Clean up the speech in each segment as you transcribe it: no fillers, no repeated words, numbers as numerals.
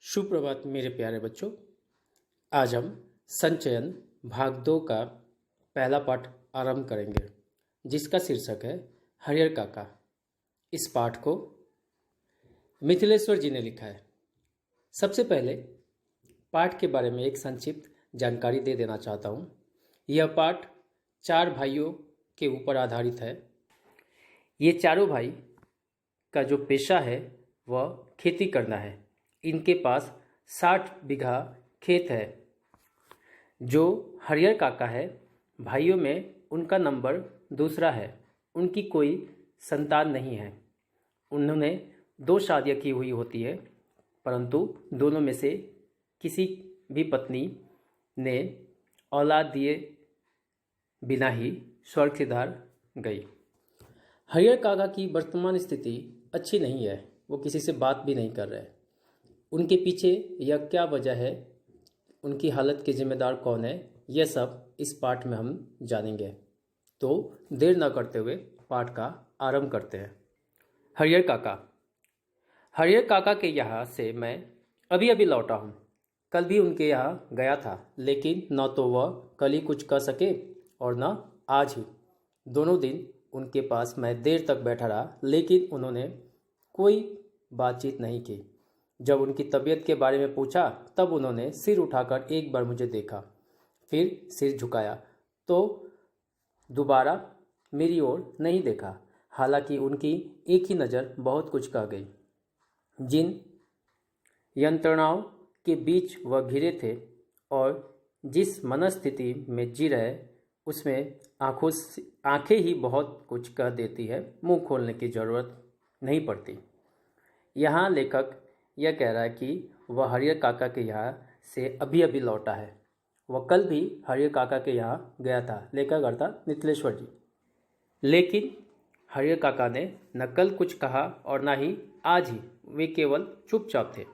सुप्रभात मेरे प्यारे बच्चों। आज हम संचयन भाग 2 का पहला पाठ आरंभ करेंगे, जिसका शीर्षक है हरियर काका। इस पाठ को मिथिलेश्वर जी ने लिखा है। सबसे पहले पाठ के बारे में एक संक्षिप्त जानकारी दे देना चाहता हूँ। यह पाठ 4 भाइयों के ऊपर आधारित है। ये चारों भाई का जो पेशा है वह खेती करना है। इनके पास 60 बीघा खेत है। जो हरियर काका है, भाइयों में उनका नंबर दूसरा है। उनकी कोई संतान नहीं है। उन्होंने 2 शादियां की हुई होती है, परंतु दोनों में से किसी भी पत्नी ने औलाद दिए बिना ही स्वर्ग सिधार गई। हरियर काका की वर्तमान स्थिति अच्छी नहीं है। वो किसी से बात भी नहीं कर रहे। उनके पीछे यह क्या वजह है, उनकी हालत के जिम्मेदार कौन है, यह सब इस पाठ में हम जानेंगे। तो देर न करते हुए पाठ का आरंभ करते हैं। हरियर काका। हरियर काका के यहाँ से मैं अभी अभी लौटा हूँ। कल भी उनके यहाँ गया था, लेकिन न तो वह कल ही कुछ कह सके और न आज ही। दोनों दिन उनके पास मैं देर तक बैठा रहा, लेकिन उन्होंने कोई बातचीत नहीं की। जब उनकी तबीयत के बारे में पूछा तब उन्होंने सिर उठाकर एक बार मुझे देखा, फिर सिर झुकाया तो दोबारा मेरी ओर नहीं देखा। हालांकि उनकी एक ही नज़र बहुत कुछ कह गई। जिन यंत्रणाओं के बीच वह घिरे थे और जिस मनस्थिति में जी रहे, उसमें आंखें ही बहुत कुछ कह देती है। मुंह खोलने की ज़रूरत नहीं पड़ती। यहाँ लेखक यह कह रहा है कि वह हरियर काका के यहाँ से अभी अभी लौटा है। वह कल भी हरियर काका के यहाँ गया था, लेखक अर्थात मिथिलेश्वर जी। लेकिन हरियर काका ने न कल कुछ कहा और न ही आज ही। वे केवल चुपचाप थे।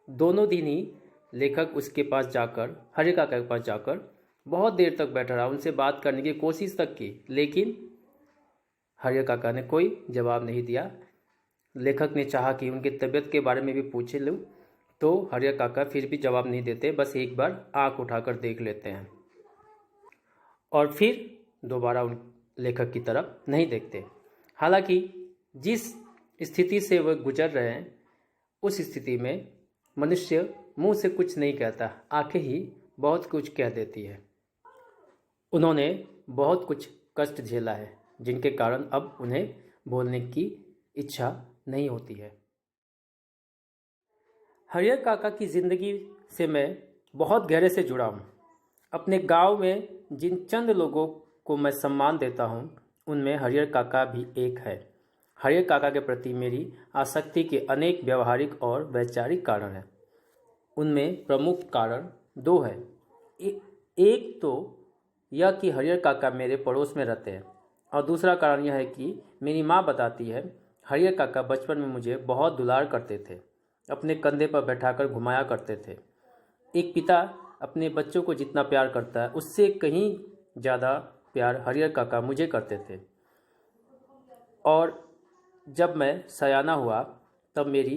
दोनों दिन ही लेखक उसके पास जाकर, हरियर काका के पास जाकर बहुत देर तक बैठा रहा। उनसे बात करने की कोशिश तक की, लेकिन हरियर काका ने कोई जवाब नहीं दिया। लेखक ने चाहा कि उनकी तबीयत के बारे में भी पूछ लूँ, तो हरियर काका फिर भी जवाब नहीं देते। बस एक बार आंख उठाकर देख लेते हैं और फिर दोबारा उन लेखक की तरफ नहीं देखते। हालांकि जिस स्थिति से वह गुजर रहे हैं, उस स्थिति में मनुष्य मुंह से कुछ नहीं कहता, आंखें ही बहुत कुछ कह देती है। उन्होंने बहुत कुछ कष्ट झेला है, जिनके कारण अब उन्हें बोलने की इच्छा नहीं होती है। हरियर काका की ज़िंदगी से मैं बहुत गहरे से जुड़ा हूँ। अपने गांव में जिन चंद लोगों को मैं सम्मान देता हूँ, उनमें हरियर काका भी एक है। हरियर काका के प्रति मेरी आसक्ति के अनेक व्यवहारिक और वैचारिक कारण हैं। उनमें प्रमुख कारण 2 हैं। एक तो यह कि हरियर काका मेरे पड़ोस में रहते हैं, और दूसरा कारण यह है कि मेरी माँ बताती है, हरियर काका बचपन में मुझे बहुत दुलार करते थे। अपने कंधे पर बैठाकर घुमाया करते थे। एक पिता अपने बच्चों को जितना प्यार करता है, उससे कहीं ज़्यादा प्यार हरियर काका मुझे करते थे। और जब मैं सयाना हुआ, तब मेरी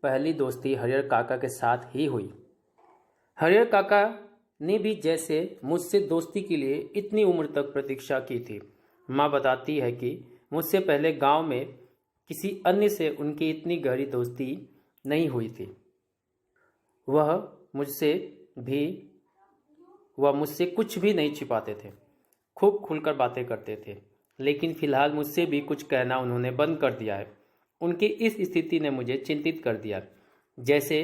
पहली दोस्ती हरियर काका के साथ ही हुई। हरियर काका ने भी जैसे मुझसे दोस्ती के लिए इतनी उम्र तक प्रतीक्षा की थी। माँ बताती है कि मुझसे पहले गांव में किसी अन्य से उनकी इतनी गहरी दोस्ती नहीं हुई थी। वह मुझसे कुछ भी नहीं छिपाते थे, खूब खुलकर बातें करते थे। लेकिन फिलहाल मुझसे भी कुछ कहना उन्होंने बंद कर दिया है। उनकी इस स्थिति ने मुझे चिंतित कर दिया, जैसे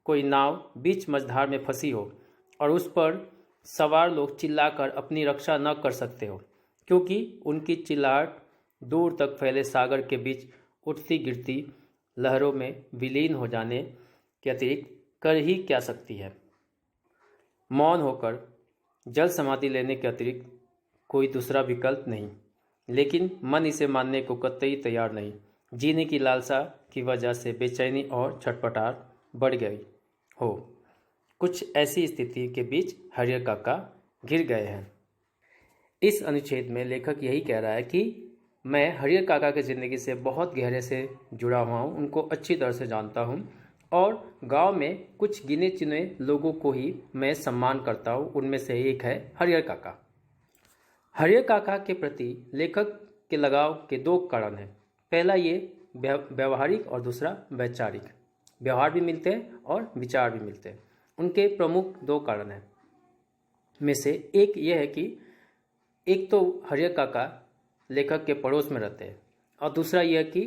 कोई नाव बीच मझधार में फंसी हो और उस पर सवार लोग चिल्लाकर अपनी रक्षा न कर सकते हो, क्योंकि उनकी चिल्लाहट दूर तक फैले सागर के बीच उठती गिरती लहरों में विलीन हो जाने के अतिरिक्त कर ही क्या सकती है। मौन होकर जल समाधि लेने के अतिरिक्त कोई दूसरा विकल्प नहीं। लेकिन मन इसे मानने को कतई तैयार नहीं। जीने की लालसा की वजह से बेचैनी और छटपटाहट बढ़ गई हो। कुछ ऐसी स्थिति के बीच हरियर काका घिर गए हैं। इस अनुच्छेद में लेखक यही कह रहा है कि मैं हरियर काका की ज़िंदगी से बहुत गहरे से जुड़ा हुआ हूँ, उनको अच्छी तरह से जानता हूँ और गांव में कुछ गिने चुने लोगों को ही मैं सम्मान करता हूँ। उनमें से एक है हरिहर काका। हरिहर काका के प्रति लेखक के लगाव के दो कारण हैं। पहला ये व्यवहारिक और दूसरा वैचारिक। व्यवहार भी मिलते हैं और विचार भी मिलते हैं। उनके प्रमुख दो कारण हैं में से एक यह है कि एक तो हरिहर काका लेखक के पड़ोस में रहते हैं और दूसरा यह कि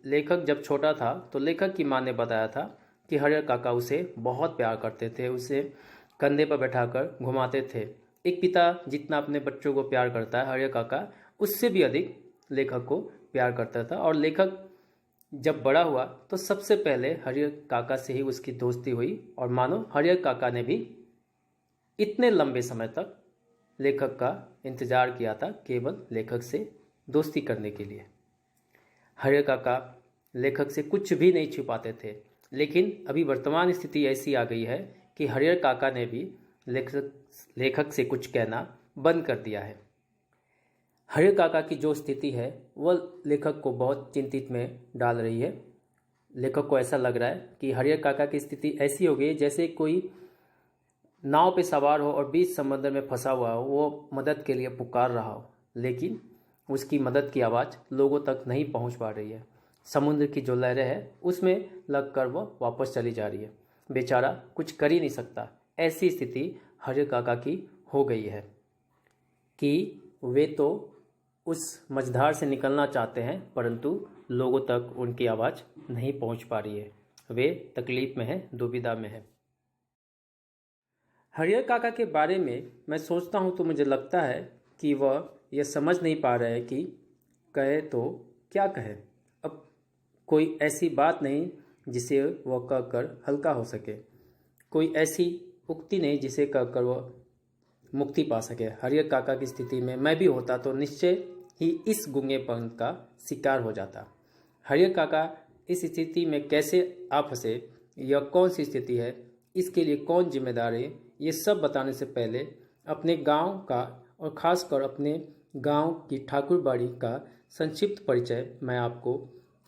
लेखक जब छोटा था तो लेखक की माँ ने बताया था कि हरिहर काका उसे बहुत प्यार करते थे, उसे कंधे पर बैठाकर घुमाते थे। एक पिता जितना अपने बच्चों को प्यार करता है, हरिहर काका उससे भी अधिक लेखक को प्यार करता था। और लेखक जब बड़ा हुआ तो सबसे पहले हरिहर काका से ही उसकी दोस्ती हुई और मानो हरिहर काका ने भी इतने लंबे समय तक लेखक का इंतजार किया था केवल लेखक से दोस्ती करने के लिए। हरिहर काका लेखक से कुछ भी नहीं छिपाते थे, लेकिन अभी वर्तमान स्थिति ऐसी आ गई है कि हरिहर काका ने भी लेखक से कुछ कहना बंद कर दिया है। हरिहर काका की जो स्थिति है वह लेखक को बहुत चिंतित में डाल रही है। लेखक को ऐसा लग रहा है कि हरिहर काका की स्थिति ऐसी हो गई जैसे कोई नाव पे सवार हो और बीच समंदर में फंसा हुआ हो, वो मदद के लिए पुकार रहा हो, लेकिन उसकी मदद की आवाज़ लोगों तक नहीं पहुंच पा रही है। समुद्र की जो लहरें हैं उसमें लगकर वह वापस चली जा रही है। बेचारा कुछ कर ही नहीं सकता। ऐसी स्थिति हरिहर काका की हो गई है कि वे तो उस मझधार से निकलना चाहते हैं, परंतु लोगों तक उनकी आवाज़ नहीं पहुंच पा रही है। वे तकलीफ़ में हैं, दुविधा में हैं। हरिहर काका के बारे में मैं सोचता हूँ तो मुझे लगता है कि वह यह समझ नहीं पा रहे कि कहे तो क्या कहे। अब कोई ऐसी बात नहीं जिसे वह कहकर हल्का हो सके, कोई ऐसी उक्ति नहीं जिसे कहकर वह मुक्ति पा सके। हरिहर काका की स्थिति में मैं भी होता तो निश्चय ही इस गूंगेपन का शिकार हो जाता। हरिहर काका इस स्थिति में कैसे आ फंसे, यह कौन सी स्थिति है, इसके लिए कौन जिम्मेदार है, ये सब बताने से पहले अपने गांव का और ख़ासकर अपने गांव की ठाकुरबाड़ी का संक्षिप्त परिचय मैं आपको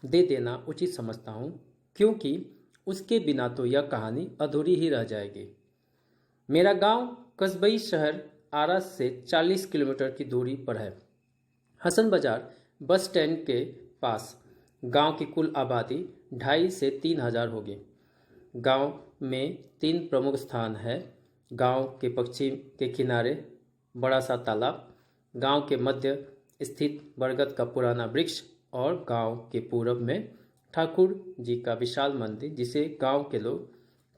दे देना उचित समझता हूँ, क्योंकि उसके बिना तो यह कहानी अधूरी ही रह जाएगी। मेरा गांव कस्बई शहर आरा से 40 किलोमीटर की दूरी पर है। हसन बाजार बस स्टैंड के पास गांव की कुल आबादी 2,500 से 3,000 होगी। गांव में 3 प्रमुख स्थान है। गांव के पश्चिम के किनारे बड़ा सा तालाब, गांव के मध्य स्थित बरगद का पुराना वृक्ष और गांव के पूरब में ठाकुर जी का विशाल मंदिर, जिसे गांव के लोग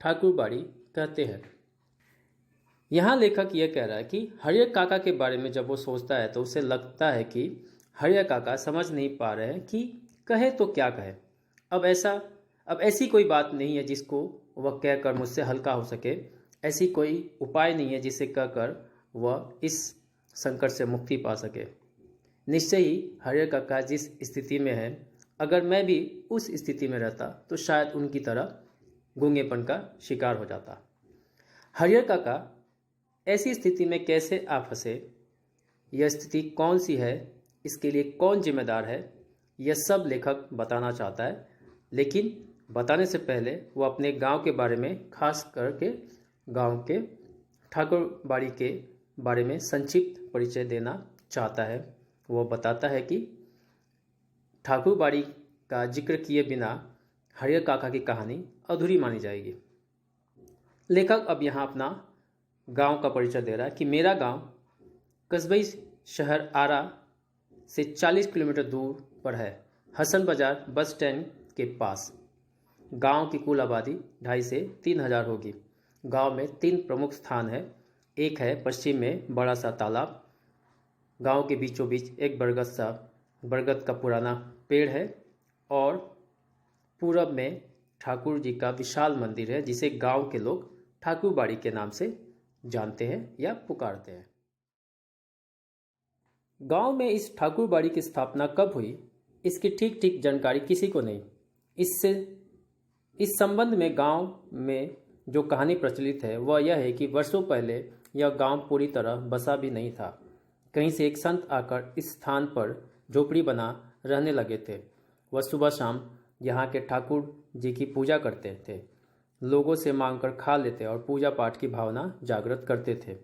ठाकुरबाड़ी कहते हैं। यहाँ लेखक यह कह रहा है कि हरिहर काका के बारे में जब वो सोचता है तो उसे लगता है कि हरिहर काका समझ नहीं पा रहे हैं कि कहे तो क्या कहे। अब ऐसी कोई बात नहीं है जिसको वह कहकर मुझसे हल्का हो सके। ऐसी कोई उपाय नहीं है जिसे कहकर वह इस संकट से मुक्ति पा सके। निश्चय ही हरिहर काका जिस स्थिति में है, अगर मैं भी उस स्थिति में रहता तो शायद उनकी तरह गूंगेपन का शिकार हो जाता। हरिहर काका ऐसी स्थिति में कैसे आ फंसे, यह स्थिति कौन सी है, इसके लिए कौन जिम्मेदार है, यह सब लेखक बताना चाहता है। लेकिन बताने से पहले वो अपने गांव के बारे में, खास करके गांव के ठाकुरबाड़ी के बारे में संक्षिप्त परिचय देना चाहता है। वो बताता है कि ठाकुरबाड़ी का जिक्र किए बिना हरिहर काका की कहानी अधूरी मानी जाएगी। लेखक अब यहाँ अपना गांव का परिचय दे रहा है कि मेरा गांव कस्बई शहर आरा से 40 किलोमीटर दूर पर है, हसन बाजार बस स्टैंड के पास। गांव की कुल आबादी 2,500 से 3,000 होगी। गांव में 3 प्रमुख स्थान है। एक है पश्चिम में बड़ा सा तालाब, गांव के बीचों बीच एक बरगद का पुराना पेड़ है और पूरब में ठाकुर जी का विशाल मंदिर है, जिसे गांव के लोग ठाकुरबाड़ी के नाम से जानते हैं या पुकारते हैं। गांव में इस ठाकुरबाड़ी की स्थापना कब हुई, इसकी ठीक ठीक जानकारी किसी को नहीं। इस संबंध में गांव में जो कहानी प्रचलित है वह यह है कि वर्षों पहले यह गांव पूरी तरह बसा भी नहीं था। कहीं से एक संत आकर इस स्थान पर झोपड़ी बना रहने लगे थे। वह सुबह शाम यहाँ के ठाकुर जी की पूजा करते थे। लोगों से मांगकर खा लेते और पूजा पाठ की भावना जागृत करते थे।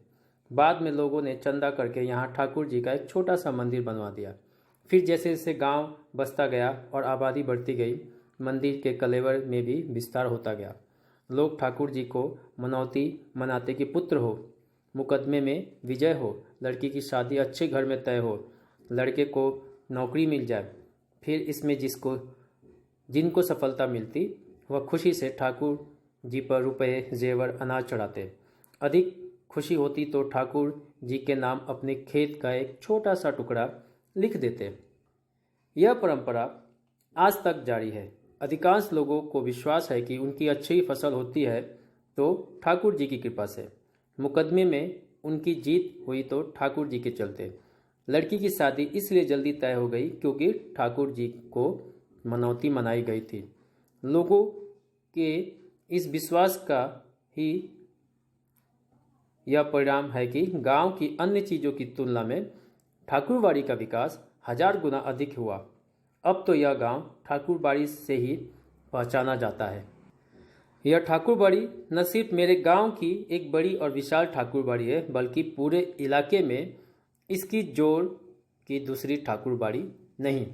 बाद में लोगों ने चंदा करके यहाँ ठाकुर जी का एक छोटा सा मंदिर बनवा दिया। फिर जैसे जैसे गांव बसता गया और आबादी बढ़ती गई, मंदिर के कलेवर में भी विस्तार होता गया। लोग ठाकुर जी को मनौती मनाते कि पुत्र हो, मुकदमे में विजय हो, लड़की की शादी अच्छे घर में तय हो, लड़के को नौकरी मिल जाए। फिर इसमें जिनको सफलता मिलती वह खुशी से ठाकुर जी पर रुपए, जेवर, अनाज चढ़ाते। अधिक खुशी होती तो ठाकुर जी के नाम अपने खेत का एक छोटा सा टुकड़ा लिख देते। यह परंपरा आज तक जारी है। अधिकांश लोगों को विश्वास है कि उनकी अच्छी फसल होती है तो ठाकुर जी की कृपा से, मुकदमे में उनकी जीत हुई तो ठाकुर जी के चलते, लड़की की शादी इसलिए जल्दी तय हो गई क्योंकि ठाकुर जी को मनौती मनाई गई थी। लोगों के इस विश्वास का ही यह परिणाम है कि गांव की अन्य चीज़ों की तुलना में ठाकुरबाड़ी का विकास 1000 गुना अधिक हुआ। अब तो यह गांव ठाकुरबाड़ी से ही पहचाना जाता है। यह ठाकुरबाड़ी न सिर्फ मेरे गांव की एक बड़ी और विशाल ठाकुरबाड़ी है, बल्कि पूरे इलाके में इसकी जोड़ की दूसरी ठाकुरबाड़ी नहीं।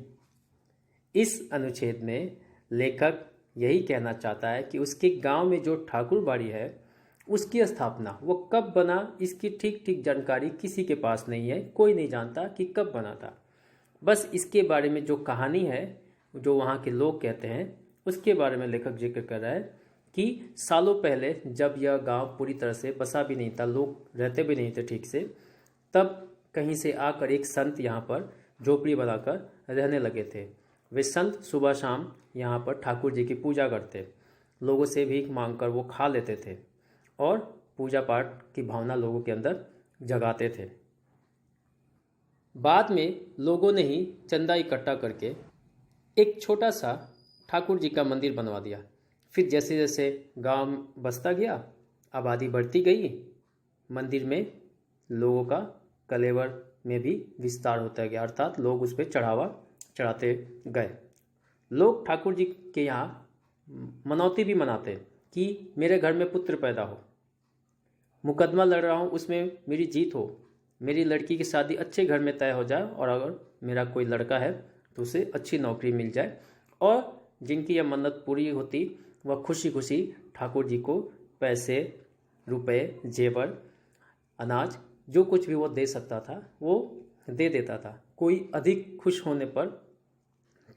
इस अनुच्छेद में लेखक यही कहना चाहता है कि उसके गांव में जो ठाकुरबाड़ी है उसकी स्थापना वो कब बना, इसकी ठीक ठीक जानकारी किसी के पास नहीं है। कोई नहीं जानता कि कब बना था। बस इसके बारे में जो कहानी है, जो वहाँ के लोग कहते हैं, उसके बारे में लेखक जिक्र कर रहा है कि सालों पहले जब यह गांव पूरी तरह से बसा भी नहीं था, लोग रहते भी नहीं थे ठीक से, तब कहीं से आकर एक संत यहाँ पर झोपड़ी बनाकर रहने लगे थे। वे संत सुबह शाम यहाँ पर ठाकुर जी की पूजा करते, लोगों से भीख मांगकर वो खा लेते थे और पूजा पाठ की भावना लोगों के अंदर जगाते थे। बाद में लोगों ने ही चंदा इकट्ठा करके एक छोटा सा ठाकुर जी का मंदिर बनवा दिया। फिर जैसे जैसे गांव बसता गया, आबादी बढ़ती गई, मंदिर में लोगों का कलेवर में भी विस्तार होता गया, अर्थात लोग उस पर चढ़ावा चढ़ाते गए। लोग ठाकुर जी के यहाँ मनौती भी मनाते कि मेरे घर में पुत्र पैदा हो, मुकदमा लड़ रहा हूँ उसमें मेरी जीत हो, मेरी लड़की की शादी अच्छे घर में तय हो जाए और अगर मेरा कोई लड़का है तो उसे अच्छी नौकरी मिल जाए। और जिनकी यह मन्नत पूरी होती वह खुशी खुशी ठाकुर जी को पैसे, रुपए, जेवर, अनाज, जो कुछ भी वो दे सकता था वो दे देता था। कोई अधिक खुश होने पर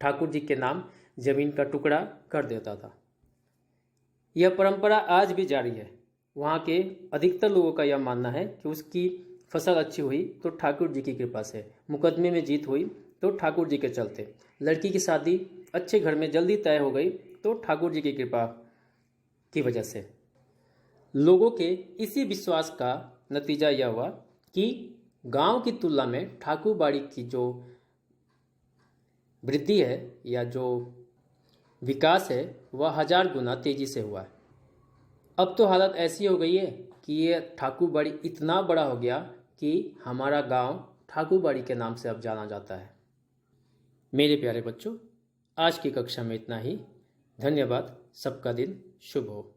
ठाकुर जी के नाम जमीन का टुकड़ा कर देता था। यह परंपरा आज भी जारी है। वहाँ के अधिकतर लोगों का यह मानना है कि उसकी फसल अच्छी हुई तो ठाकुर जी की कृपा से, मुकदमे में जीत हुई तो ठाकुर जी के चलते, लड़की की शादी अच्छे घर में जल्दी तय हो गई तो ठाकुर जी की कृपा की वजह से। लोगों के इसी विश्वास का नतीजा यह हुआ कि गांव की तुलना में ठाकुरबाड़ी की जो वृद्धि है या जो विकास है वह 1000 गुना तेजी से हुआ है। अब तो हालत ऐसी हो गई है कि ये ठाकुरबाड़ी इतना बड़ा हो गया कि हमारा गांव ठाकुरबाड़ी के नाम से अब जाना जाता है। मेरे प्यारे बच्चों, आज की कक्षा में इतना ही। धन्यवाद। सबका दिन शुभ हो।